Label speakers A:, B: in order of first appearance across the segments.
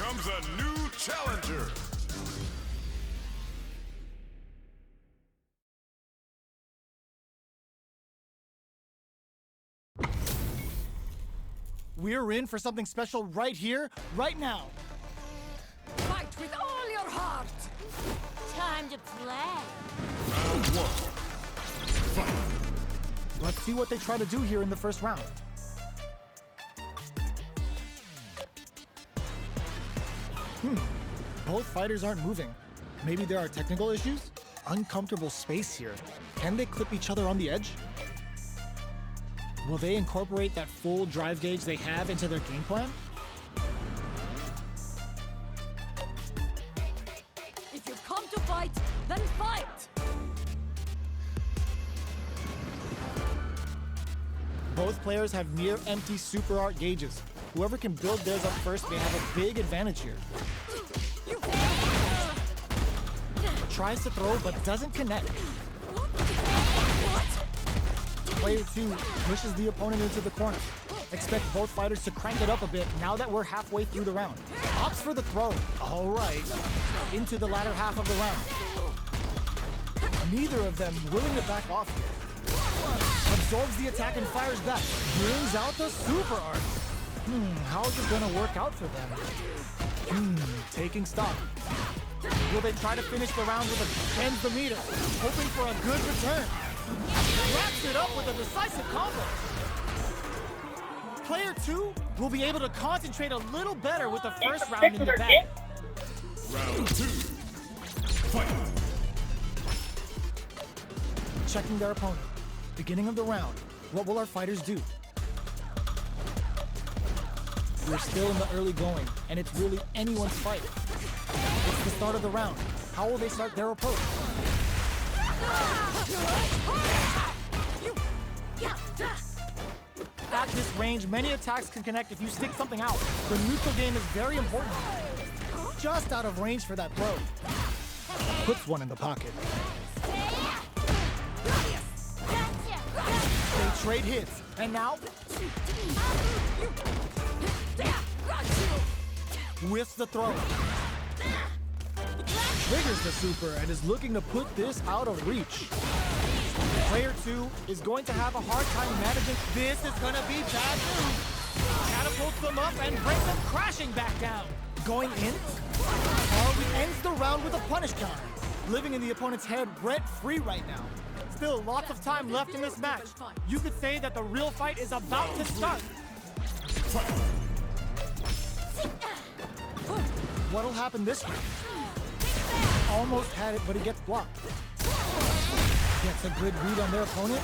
A: comes a new challenger.
B: We're in for something special right here, right now.
C: Fight with all your heart!
D: Time to play.
A: Round one. Fight.
B: Let's see what they try to do here in the first round. Both fighters aren't moving. Maybe there are technical issues? Uncomfortable space here. Can they clip each other on the edge? Will they incorporate that full drive gauge they have into their game plan?
C: If you've come to fight, then fight!
B: Both players have near empty super art gauges. Whoever can build theirs up first may have a big advantage here. Tries to throw but doesn't connect. Player 2 pushes the opponent into the corner. Expect both fighters to crank it up a bit now that we're halfway through the round. Opts for the throw. All right. Into the latter half of the round. Neither of them willing to back off here. Absorbs the attack and fires back. Brings out the super art. How's it gonna work out for them? Taking stock. Will they try to finish the round with a bends the meter, hoping for a good return? Wraps it up with a decisive combo. Player 2 will be able to concentrate a little better with the first round in the bag.
A: Round 2. Fight.
B: Checking their opponent. Beginning of the round. What will our fighters do? We're still in the early going, and it's really anyone's fight. It's the start of the round. How will they start their approach? At this range, many attacks can connect if you stick something out. The neutral game is very important. Just out of range for that throw. Puts one in the pocket. They trade hits, and now whiffs the throw. Triggers the super and is looking to put this out of reach. Player 2 is going to have a hard time managing. This is going to be bad news. Catapults them up and brings them crashing back down. Going in, Harley ends the round with a punish counter. Living in the opponent's head rent-free right now. Still lots of time left in this match. You could say that the real fight is about to start. What'll happen this round? Almost had it, but he gets blocked. Gets a good read on their opponent.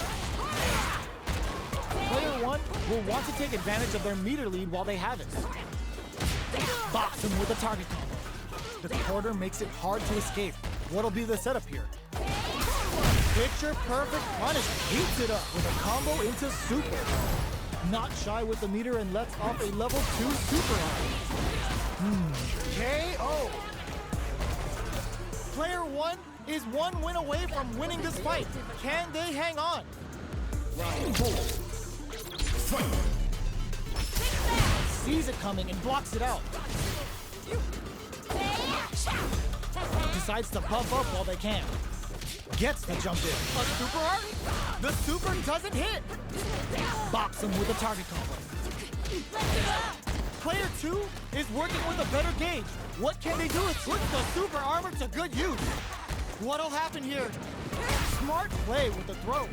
B: Player 1 will want to take advantage of their meter lead while they have it. Box him with a target combo. The quarter makes it hard to escape. What'll be the setup here? Picture perfect punish. Heats it up with a combo into super. Not shy with the meter and lets off a level 2 super art. KO. Player 1 is one win away from winning this fight. Can they hang on?
A: Round 4. Fight.
B: Sees it coming and blocks it out. Decides to bump up while they can. Gets the jump in. A super art? The super doesn't hit. Box him with a target combo. Player 2 is working with a better gauge. What can they do to put the super armor to good use? What'll happen here? Smart play with the throw.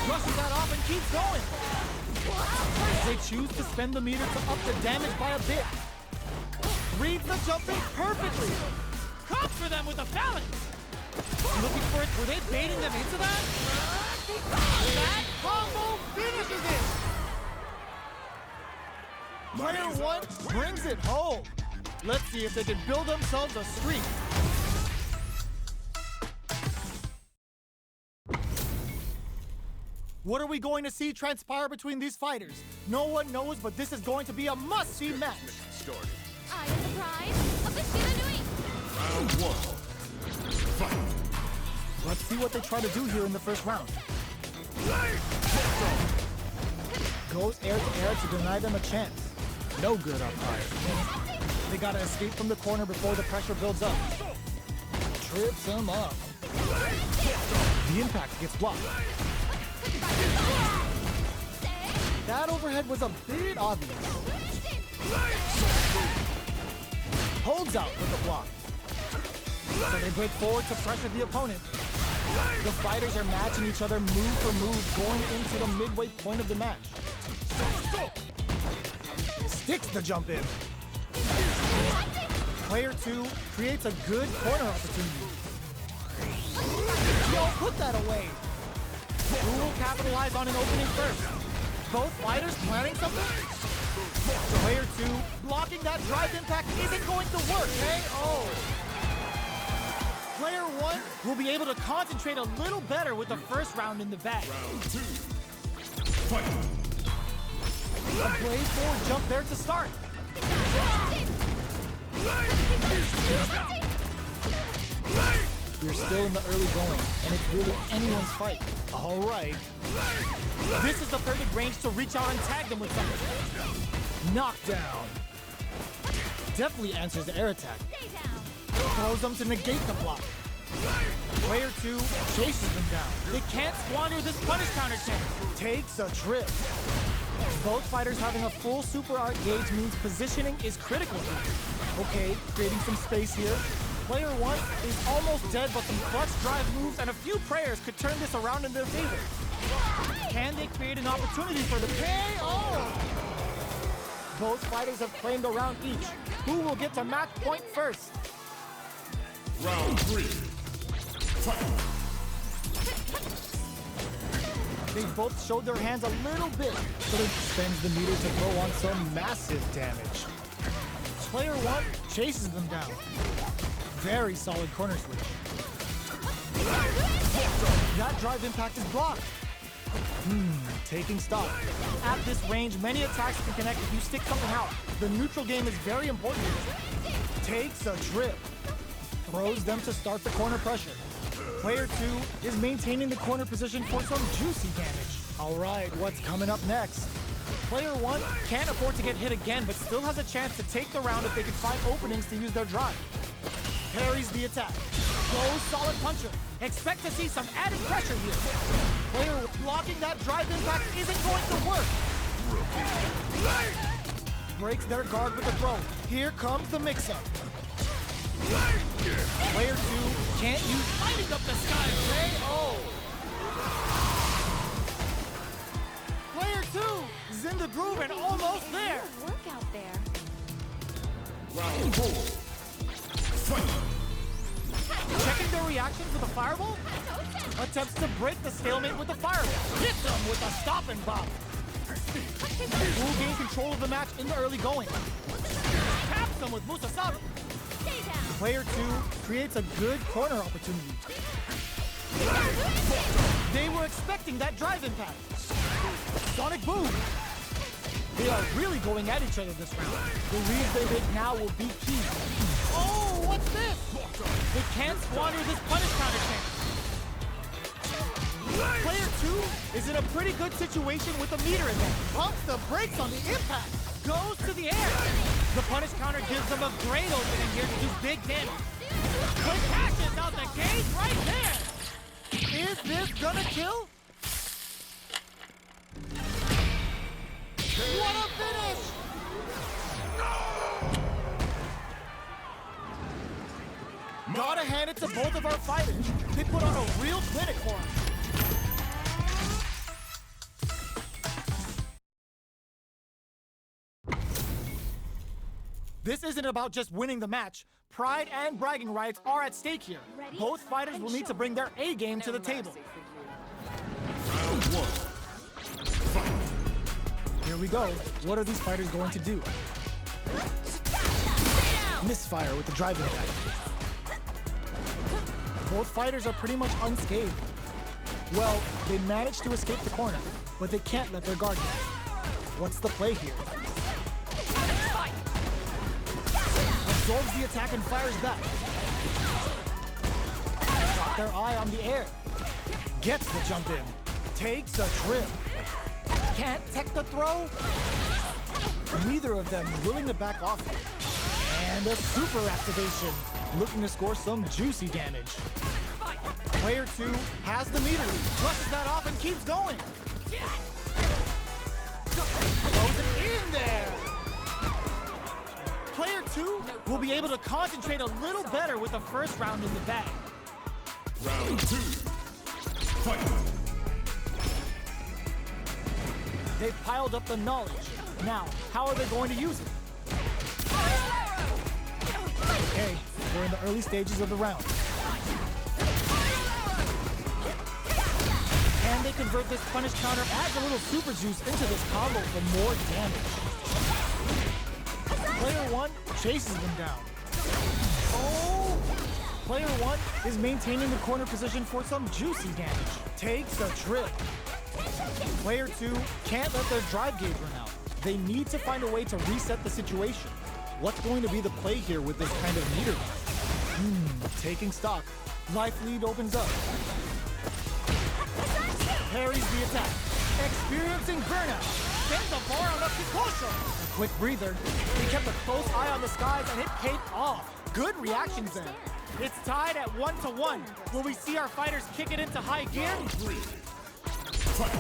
B: Brushes that off and keeps going. They choose to spend the meter to up the damage by a bit. Reads the jump in perfectly. Comes for them with a phalanx. Looking for it. Were they baiting them into that? That combo finishes it. Player 1 brings it home. Let's see if they can build themselves a streak. What are we going to see transpire between these fighters? No one knows, but this is going to be a must-see match.
A: Started.
D: I am the pride of the Shiranui.
A: Round 1. Fight.
B: Let's see what they try to do here in the first round. Goes air to air to deny them a chance. No good up high. They gotta escape from the corner before the pressure builds up. Trips him up. The impact gets blocked. That overhead was a bit obvious. Holds out with the block. So they break forward to pressure the opponent. The fighters are matching each other move for move going into the midway point of the match. Sticks the jump in. Player 2 creates a good corner opportunity. Yo, put that away. Who will capitalize on an opening first? Both fighters planning something? Player 2 blocking that drive impact isn't going to work, eh? Oh. Player 1 will be able to concentrate a little better with the first round in the bag.
A: Round 2. Fight.
B: A blade forward jump there to start. You're still in the early going, and it's really anyone's fight. All right. This is the perfect range to reach out and tag them with something. Knockdown. Definitely answers the air attack. Throws them to negate the block. Player 2 chases them down. They can't squander this punish counter chance. Takes a trip. Both fighters having a full super art gauge means positioning is critical here. Okay, creating some space here. Player 1 is almost dead, but some clutch drive moves and a few prayers could turn this around in their favor. Can they create an opportunity for the KO? Both fighters have claimed a round each. Who will get to match point first?
A: Round 3. Fight.
B: They both showed their hands a little bit, but it spends the meter to throw on some massive damage. Player 1 chases them down. Very solid corner switch. That drive impact is blocked. Taking stock. At this range, many attacks can connect if you stick something out. The neutral game is very important. Takes a trip. Throws them to start the corner pressure. Player 2 is maintaining the corner position for some juicy damage. All right, what's coming up next? Player 1 can't afford to get hit again, but still has a chance to take the round if they can find openings to use their drive. Parries the attack. Goes solid puncher. Expect to see some added pressure here. Player blocking that drive impact isn't going to work. Breaks their guard with a throw. Here comes the mix-up. Player 2 can't use lighting up the sky, KO. Player 2 is in the groove and almost there.
D: Work out there.
A: Round 4. Fight.
B: Checking their reaction to the fireball? Attempts to break the stalemate with the fireball. Hits them with a stop and bop. Will gain control of the match in the early going. Taps them with Musasabi. Player 2 creates a good corner opportunity. They were expecting that drive impact. Sonic boom. They are really going at each other this round. The reads they make now will be key. Oh, what's this? They can't squander this punish counter chance. Player 2 is in a pretty good situation with the meter in there. Pumps the brakes on the impact. Goes to the air. The punish counter gives them a great opening here to do big damage. Quick passes out the gate right there. Is this gonna kill? What a finish! Gotta hand it to both of our fighters. They put on a real clinic for us. This isn't about just winning the match. Pride and bragging rights are at stake here. Both fighters will need to bring their A game to the table.
A: Round 1. Fight.
B: Here we go. What are these fighters going to do? Misfire with the drive impact. Both fighters are pretty much unscathed. Well, they managed to escape the corner, but they can't let their guard down. What's the play here? Absorbs the attack and fires back. Got their eye on the air. Gets the jump in. Takes a trip. Can't tech the throw. Neither of them willing to back off. And a super activation, looking to score some juicy damage. Player 2 has the meter lead, flushes that off and keeps going. Throws it in there. Player 2 will be able to concentrate a little better with the first round in the bag.
A: Round 2. Fight.
B: They've piled up the knowledge. Now, how are they going to use it? Okay, we're in the early stages of the round. Can they convert this punish counter, add a little super juice into this combo for more damage? Player 1 chases them down. Oh! Player 1 is maintaining the corner position for some juicy damage. Takes a trip. Player 2 can't let their drive gauge run out. They need to find a way to reset the situation. What's going to be the play here with this kind of meter gun? Taking stock. Life lead opens up. Parries the attack. Experiencing burnout. Sends the bar on up to Kosho. A quick breather. He kept a close eye on the skies and it paid off. Good reactions there. It's tied at 1-1. Will we see our fighters kick it into high gear?
A: Round 3. Fight.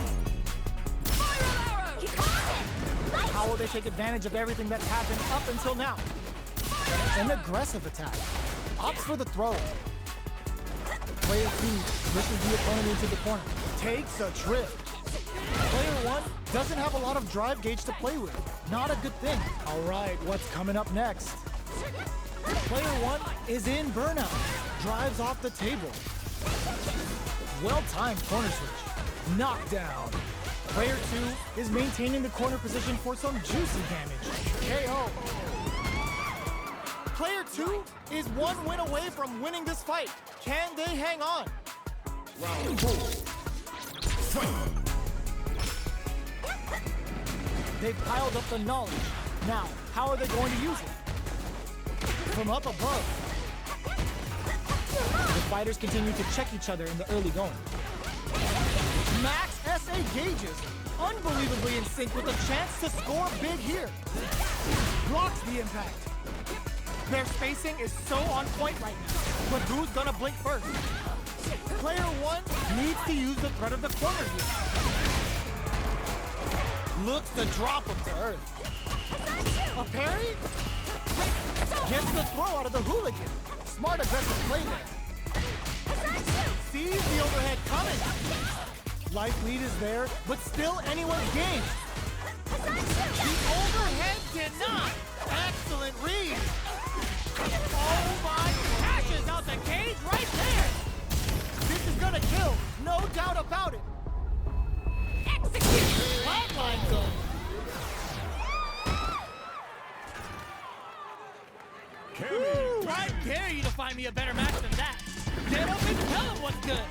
B: How will they take advantage of everything that's happened up until now? An aggressive attack. Opts for the throw. Player 2 pushes the opponent into the corner. Takes a trip. Player 1 doesn't have a lot of drive gauge to play with. Not a good thing. All right, what's coming up next? Player 1 is in burnout. Drives off the table. Well-timed corner switch. Knockdown. Player 2 is maintaining the corner position for some juicy damage. KO. Player 2 is one win away from winning this fight. Can they hang on?
A: Round 4. Fight.
B: They've piled up the knowledge. Now, how are they going to use it? From up above. The fighters continue to check each other in the early going. Max SA gauges, unbelievably in sync with a chance to score big here. Blocks the impact. Their spacing is so on point right now, but who's gonna blink first? Player 1 needs to use the threat of the corner here. Looks to drop him to earth. A parry? Gets the throw out of the hooligan. Smart aggressive play there. Sees the overhead coming. Life lead is there, but still anyone's game. The overhead denied. Excellent read. Oh my, cashes out the cage right there. This is gonna kill, no doubt about it. Execute. Flatline zone. Woo, I dare you to find me a better match than that. Get up and tell him what's good.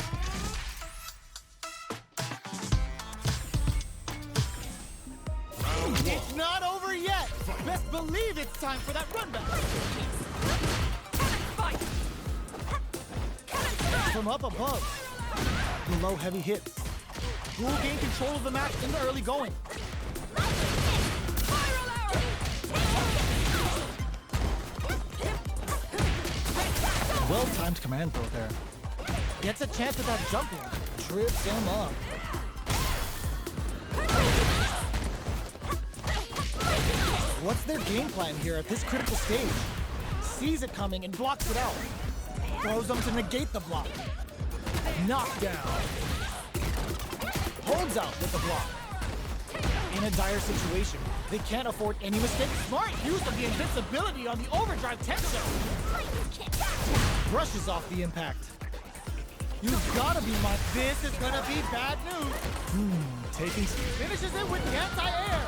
B: It's not over yet. Best believe it's time for that run back. From up above. Below heavy hits. Who will gain control of the match in the early going? Well-timed command throw there. Gets a chance at that jump in. Trips him up. What's their game plan here at this critical stage? Sees it coming and blocks it out. Throws them to negate the block. Knockdown. Holds out with the block. In a dire situation, they can't afford any mistakes. Smart use of the invincibility on the overdrive tension. Brushes off the impact. You've gotta be my... This is gonna be bad news. Taking... Finishes it with the anti-air.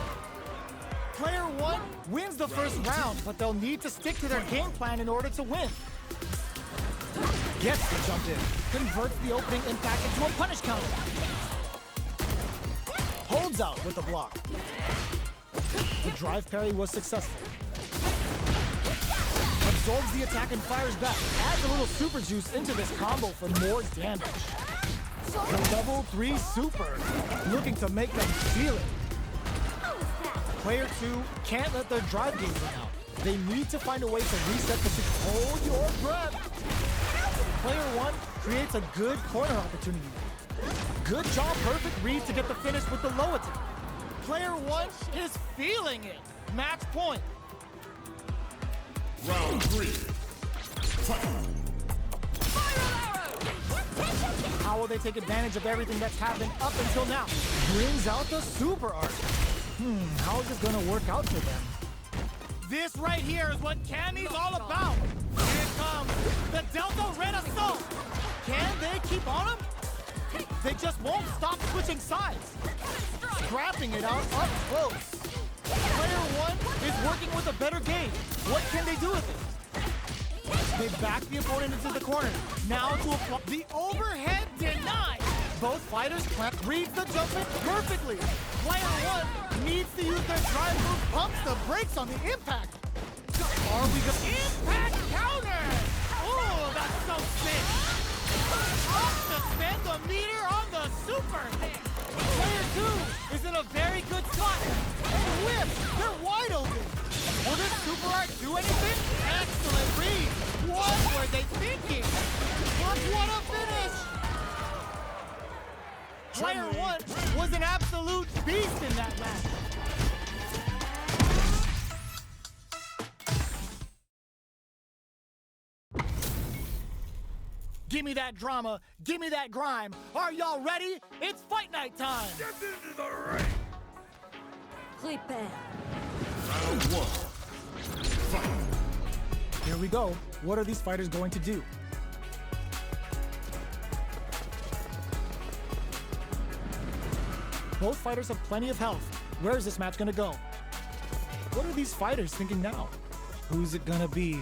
B: Player 1 wins the first round, but they'll need to stick to their game plan in order to win. Gets the jump in. Converts the opening impact into a punish counter. Holds out with the block. The drive parry was successful. Absorbs the attack and fires back. Adds a little super juice into this combo for more damage. The level 3 super. Looking to make them feel it. Player 2 can't let their drive game run out. They need to find a way to reset the situation. Hold your breath. Player 1 creates a good corner opportunity. Good job, perfect read to get the finish with the low attack. Player 1 is feeling it. Match point.
A: Round 3. Fight.
B: How will they take advantage of everything that's happened up until now? Brings out the super art. How is this gonna work out for them? This right here is what Cammy's all about. Here it comes, the Delta Red Assault. Can they keep on him? They just won't stop switching sides. Scrapping it out up close. Player 1 is working with a better gauge. What can they do with it? They back the opponent into the corner. Now to apply the overhead denied. Both fighters read the jump in perfectly. Player 1 needs to use their drive move, pumps the brakes on the impact. Are we going impact counter? Oh, that's so sick. Up to spend the meter on the super. Player 2 is in a very good spot. And whips, they're wide open. Will this super art do anything? Excellent read. What were they thinking? But what a finish! Player 1 was an absolute beast in that match. Give me that drama, give me that grime. Are y'all ready? It's fight night time.
A: Get into the ring.
C: Prepare.
A: Round 1. Fight.
B: Here we go. What are these fighters going to do? Both fighters have plenty of health. Where is this match gonna go? What are these fighters thinking now? Who's it gonna be?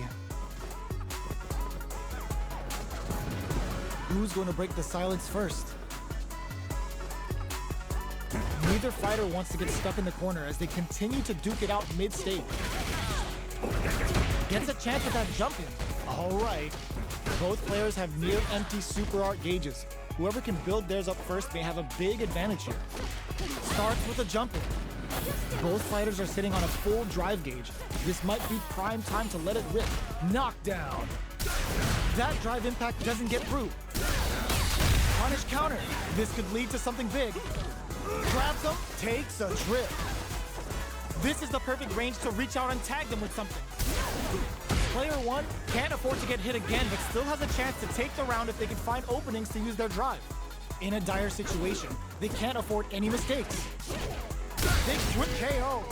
B: Who's gonna break the silence first? Neither fighter wants to get stuck in the corner as they continue to duke it out mid-stage. Gets a chance at that jump in. All right. Both players have near empty super art gauges. Whoever can build theirs up first may have a big advantage here. Starts with a jump in. Both fighters are sitting on a full drive gauge. This might be prime time to let it rip. Knockdown. That drive impact doesn't get through. Punish counter. This could lead to something big. Grabs him, takes a trip. This is the perfect range to reach out and tag them with something. Player 1 can't afford to get hit again, but still has a chance to take the round if they can find openings to use their drive. In a dire situation, they can't afford any mistakes. Big quick KO.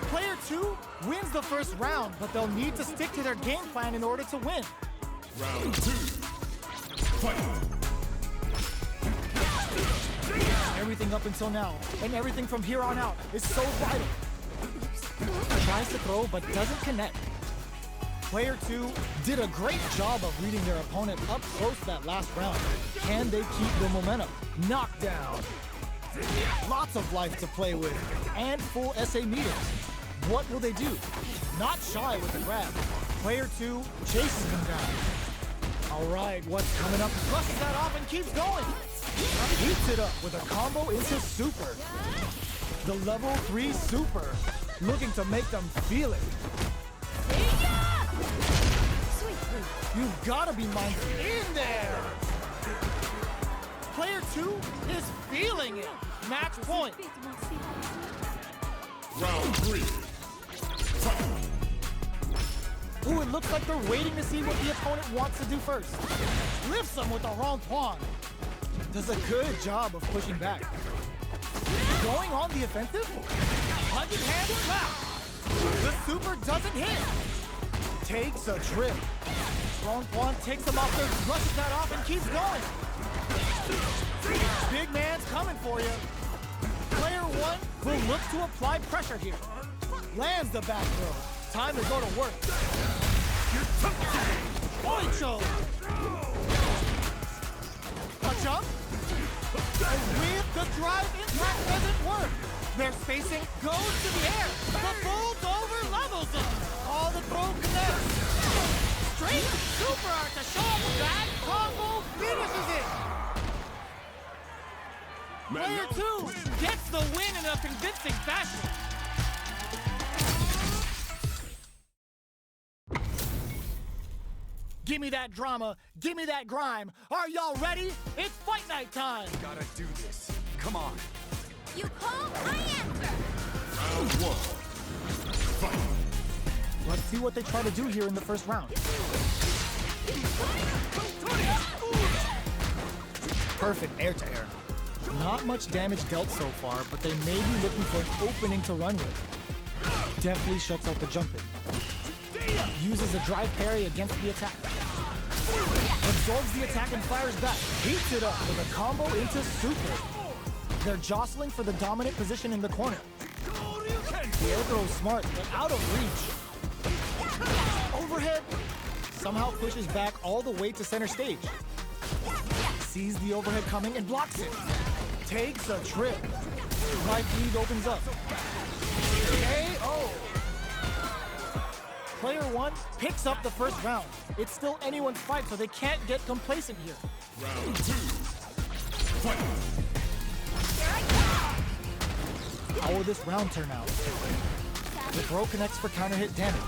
B: Player 2 wins the first round, but they'll need to stick to their game plan in order to win.
A: Round 2. Fight.
B: Everything up until now, and everything from here on out, is so vital. Tries to throw, but doesn't connect. Player 2 did a great job of reading their opponent up close that last round. Can they keep the momentum? Knockdown. Lots of life to play with, and full SA meters. What will they do? Not shy with the grab. Player 2 chases them down. All right, what's coming up? Brushes that off and keeps going. Heats it up with a combo into super. The level 3 super. Looking to make them feel it. You've gotta be mindful in there. Player 2 is feeling it. Match point.
A: Round 3. Fight.
B: Ooh, it looks like they're waiting to see what the opponent wants to do first. Lifts them with the wrong pawn. Does a good job of pushing back. Going on the offensive? 100-hand slap. The super doesn't hit. Takes a trip. Strong pawn takes him off there, brushes that off and keeps going. Big man's coming for you. Player 1 will look to apply pressure here. Lands the back throw. Time to go to work. Oicho! A jump? And with the drive impact doesn't work. Their spacing goes to the air. The bulldozer levels them. All the throw connects. Straight super art to show up. That combo finishes it. Player 2 gets the win in a convincing fashion. Give me that drama. Give me that grime. Are y'all ready? It's fight night time.
E: Gotta do this. Come on.
D: You call, I answer.
A: Round one. Fight.
B: Let's see what they try to do here in the first round. Perfect air to air. Not much damage dealt so far, but they may be looking for an opening to run with. Definitely shuts out the jumping. Uses a drive parry against the attack. Absorbs the attack and fires back. Heats it up with a combo into super. They're jostling for the dominant position in the corner. The air throw is smart, but out of reach. Overhead somehow pushes back all the way to center stage. Sees the overhead coming and blocks it. Takes a trip. Right lead opens up. KO! Player one picks up the first round. It's still anyone's fight, so they can't get complacent here.
A: Round two. Fight.
B: How will this round turn out? The throw connects for counter hit damage.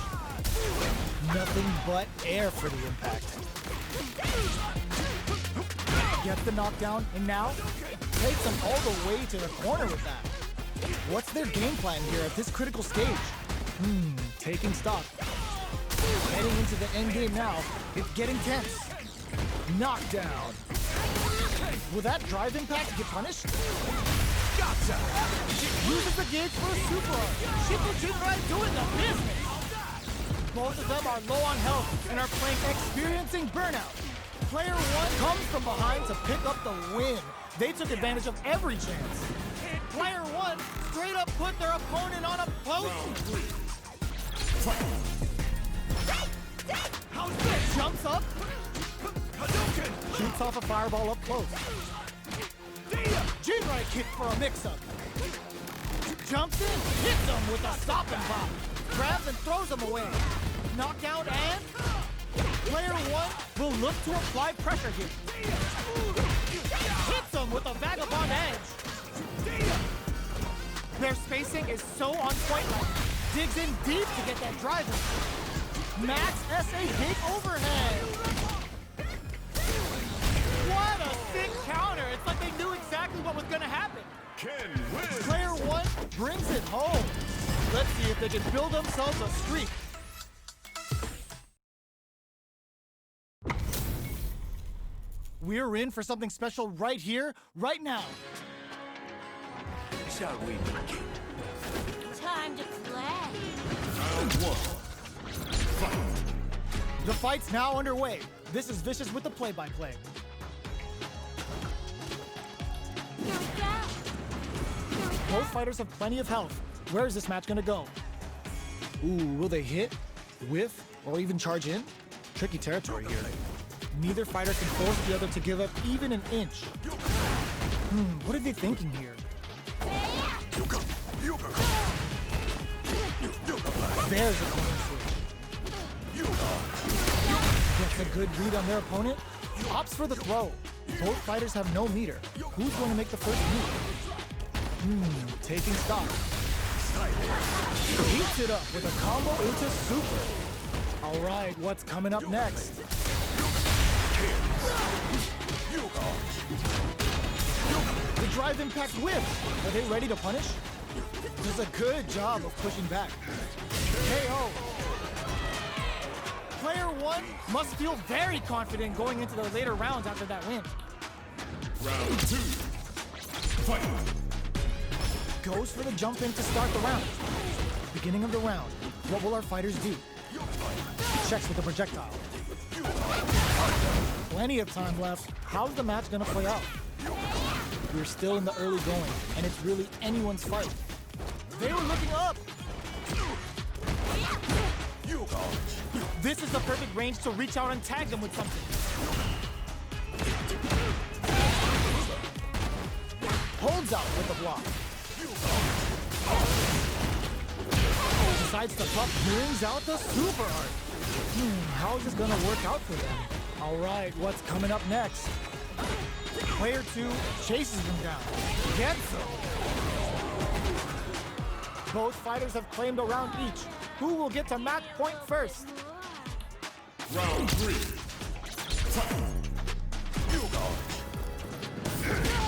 B: Nothing but air for the impact. Gets the knockdown, and now takes them all the way to the corner with that. What's their game plan here at this critical stage? Taking stock. Heading into the end game now, it's getting tense. Knockdown. Will that drive impact get punished? Gotcha! Uses the gauge for a super art. Shikujinrai doing the business. Both of them are low on health and are playing experiencing burnout. Player one comes from behind to pick up the win. They took advantage of every chance. Player one straight up put their opponent on a post.
A: Round three. Fight.
B: How's this? Jumps up. Shoots off a fireball up close. Jinrai kick for a mix-up. Jumps in, hits him with a stop and pop. Grabs and throws him away. Knockout and... Player one will look to apply pressure here. Hits him with a vagabond edge. Their spacing is so on point line. Digs in deep to get that drive in. Max SA big overhead. What a sick counter. It's like they knew exactly what was gonna happen.
A: Ken wins.
B: Player one brings it home. Let's see if they can build themselves a streak. We're in for something special right here, right now.
E: Shall we begin?
D: Time to play.
A: Round one. Fight.
B: The fight's now underway. This is Vicious with the play-by-play.
D: Here we go.
B: Both fighters have plenty of health. Where is this match gonna go? Ooh, will they hit, whiff, or even charge in? Tricky territory here. Neither fighter can force the other to give up even an inch. What are they thinking here? There's a corner switch. Gets a good read on their opponent. Opts for the throw. Both fighters have no meter. Who's going to make the first move? Taking stock. Heats it up with a combo into super. All right, what's coming up next? The drive impact whiff. Are they ready to punish? Does a good job of pushing back. KO. Player one must feel very confident going into the later rounds after that win.
A: Round two. Fight.
B: Goes for the jump in to start the round. Beginning of the round. What will our fighters do? Checks with the projectile. Plenty of time left. How's the match gonna play out? We're still in the early going, and it's really anyone's fight. They were looking up. This is the perfect range to reach out and tag them with something. Holds out with the block. Decides to pop, brings out the super art. How is this gonna work out for them? All right, what's coming up next? Player two chases them down. Gets them. Both fighters have claimed a round each. Who will get to match point first?
A: Round three.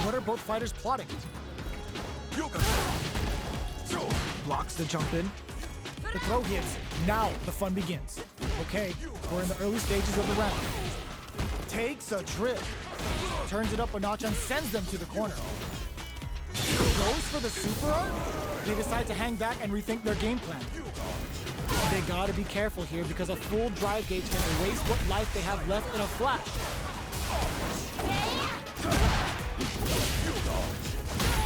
B: What are both fighters plotting? Blocks the jump in. The throw hits. Now the fun begins. Okay, we're in the early stages of the round. Takes a trip. Turns it up a notch and sends them to the corner. Goes for the super art. They decide to hang back and rethink their game plan. They gotta be careful here because a full drive gauge can erase what life they have left in a flash.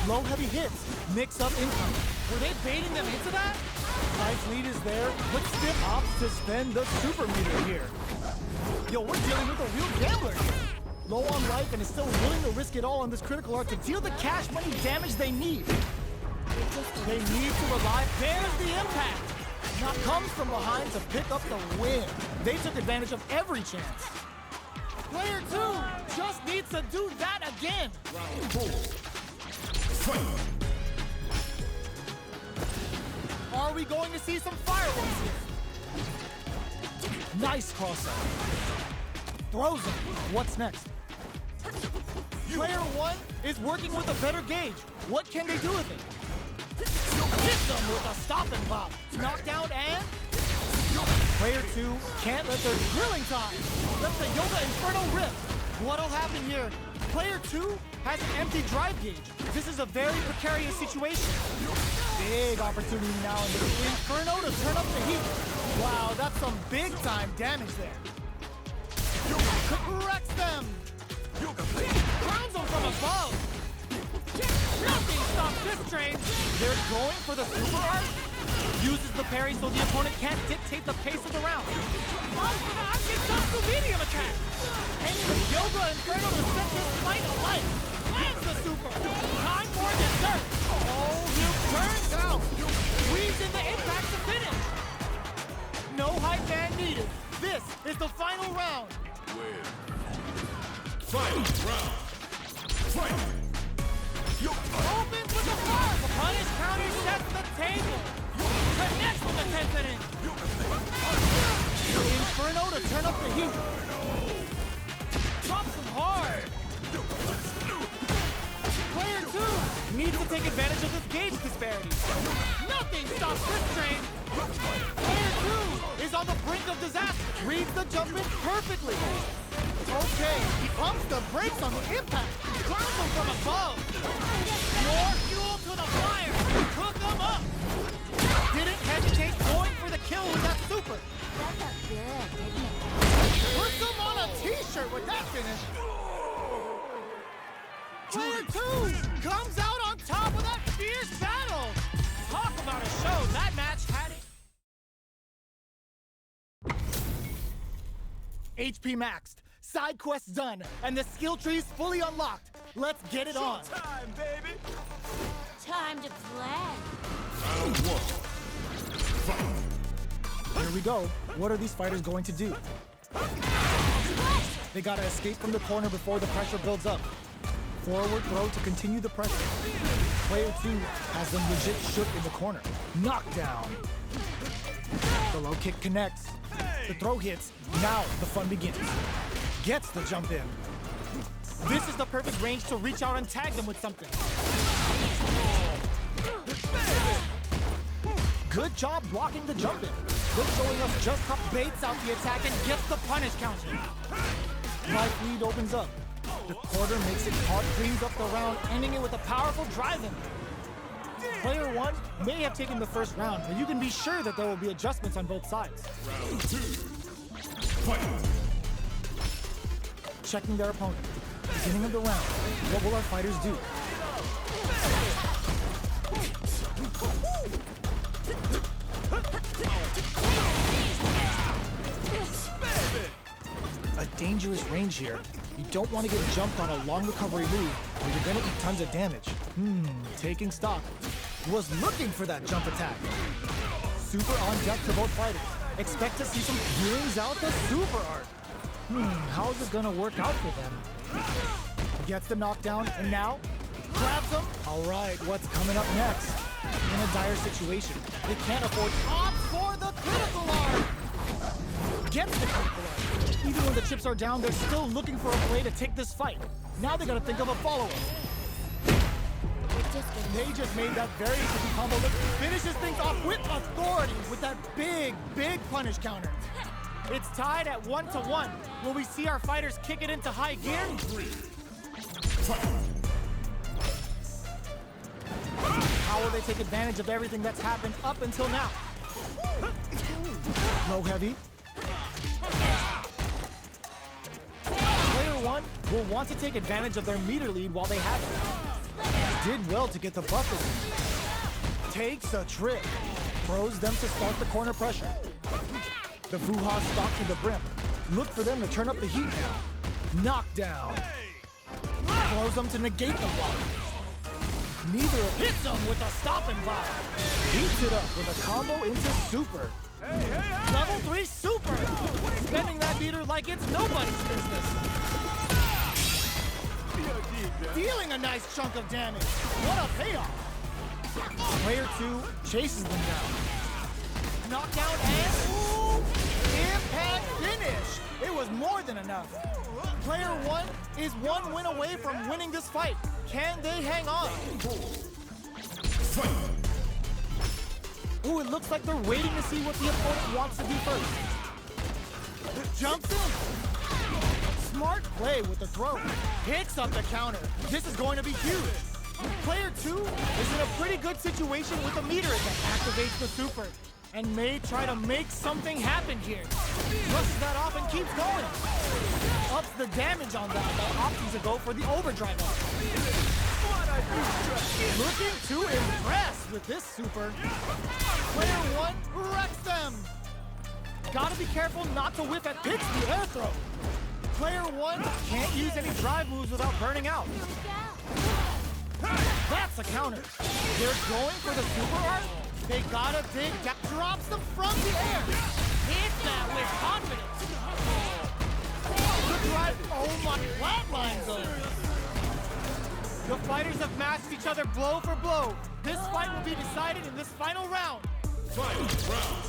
B: Low heavy hits, mix up income. Were they baiting them into that? Life lead is there, but Stiff opts to spend the super meter here. Yo, we're dealing with a real gambler here. Low on life and is still willing to risk it all on this critical art to deal the cash money damage they need. They need to rely. There's the impact. Now comes from behind to pick up the win. They took advantage of every chance. Player 2 just needs to do that again.
A: Round 4. Fight.
B: Are we going to see some fireworks here? Nice crossover. Throws him. What's next? Player 1 is working with a better gauge. What can they do with it? Hits them with a stop and pop. Knockdown and... Player 2 can't let their drilling time. Let the Yoga Inferno rip. What'll happen here? Player 2 has an empty drive gauge. This is a very precarious situation. Big opportunity now in the Inferno to turn up the heat. Wow, that's some big time damage there. Corrects them. Grounds them from above. Nothing stops this train. They're going for the super art. Uses the parry so the opponent can't dictate the pace of the round. Stops the medium attack. And the Yoga Inferno to set this fight alight. Lands the super. Time for dessert. Oh, he turns out. Weaves in the impact to finish. No hype man needed. This is the final round.
A: Fight round. Fight.
B: Opens with the fire. The punish counter sets the table. Connects with the Tencent. Inferno to turn up the heat. Drops him hard. Player 2 needs to take advantage of this gauge disparity. Nothing stops this train. Player 2 is on the brink of disaster. Reads the jump in perfectly. Okay, he pumps the brakes on the impact. Grounds him from above. More fuel to the fire. Cook him up. Didn't hesitate going for the kill with that super.
D: That felt good, didn't it?
B: Puts him on a t-shirt with that finish. Player 2 comes out on top of that fierce battle. Talk about a show. That match had it. HP maxed, side quests done, and the skill tree's fully unlocked. Let's get it on.
E: Time, baby.
D: Time to play.
A: Round 1. Fight.
B: Here we go. What are these fighters going to do? They gotta escape from the corner before the pressure builds up. Forward throw to continue the pressure. Player 2 has them legit shook in the corner. Knockdown. The low kick connects. The throw hits. Now the fun begins. Gets the jump in. This is the perfect range to reach out and tag them with something. Good job blocking the jump in. Good showing us just how baits out the attack and gets the punish counter. Life lead opens up. The quarter makes it hard, cleans up the round, ending it with a powerful drive-in. Player 1 may have taken the first round, but you can be sure that there will be adjustments on both sides.
A: Round 2. Fight.
B: Checking their opponent. Beginning of the round. What will our fighters do? A dangerous range here. You don't want to get jumped on a long recovery move, or you're gonna eat tons of damage. Taking stock. Was looking for that jump attack. Super on deck to both fighters. Expect to see some brings out the super art. How is it gonna work out for them? Gets the knockdown, and now grabs him. All right, what's coming up next? In a dire situation, they can't afford opt for the critical art. Gets the critical art. Even when the the chips are down, they're still looking for a play to take this fight. Now they gotta think of a follow-up. They just made that very tricky combo that finishes things off with authority with that big punish counter. It's tied at 1-1. Will we see our fighters kick it into high gear? How will they take advantage of everything that's happened up until now? Low heavy. Player one will want to take advantage of their meter lead while they have it. Did well to get the buffers in. Takes a trip. Throws them to start the corner pressure. The Fuha stalk to the brim. Look for them to turn up the heat now. Knockdown. Throws them to negate the block. Neither hits them with a stopping block. Beats it up with a combo into super. Level 3 super. Spending that meter like it's nobody's business. Dealing a nice chunk of damage. What a payoff. Player 2 chases them down. Knockdown and impact finish. It was more than enough. Player 1 is one win away from winning this fight. Can they hang on? Ooh, it looks like they're waiting to see what the opponent wants to do first. Jumps in. Smart play with the throw. Hits up the counter. This is going to be huge. Player 2 is in a pretty good situation with a meter that activates the super and may try to make something happen here. Rushes that off and keeps going. Ups the damage on that while opting to go for the overdrive up. Looking to impress with this super. Player 1 wrecks them. Gotta be careful not to whiff at picks the air throw. Player 1 can't use any drive moves without burning out. That's a counter. They're going for the super art. They got a big gap. Drops them from the air. Hits that with confidence. Good drive. Oh my, flatline zone. The fighters have matched each other blow for blow. This fight will be decided in this final round.
A: Final round.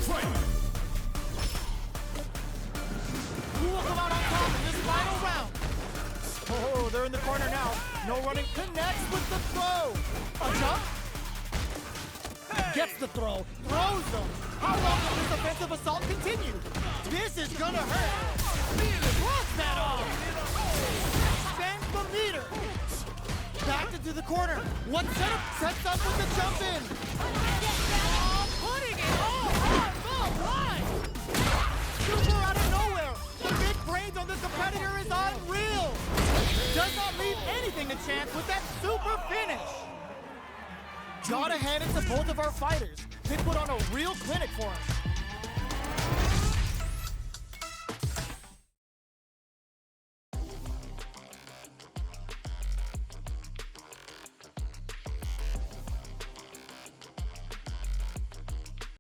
A: Fight!
B: Who will come out on top in this final round? Oh, they're in the corner now. No running. Connects with the throw. A jump. Gets the throw. Throws them. How long will this offensive assault continue? This is gonna hurt. Blocks that off. Spends the meter. Back into the corner. One setup sets up with the jump in. Oh, putting it all on the line. Super out of nowhere. The big brains on this competitor is unreal. Does not leave anything to chance with that super finish. Gotta hand it to both of our fighters. They put on a real clinic for us.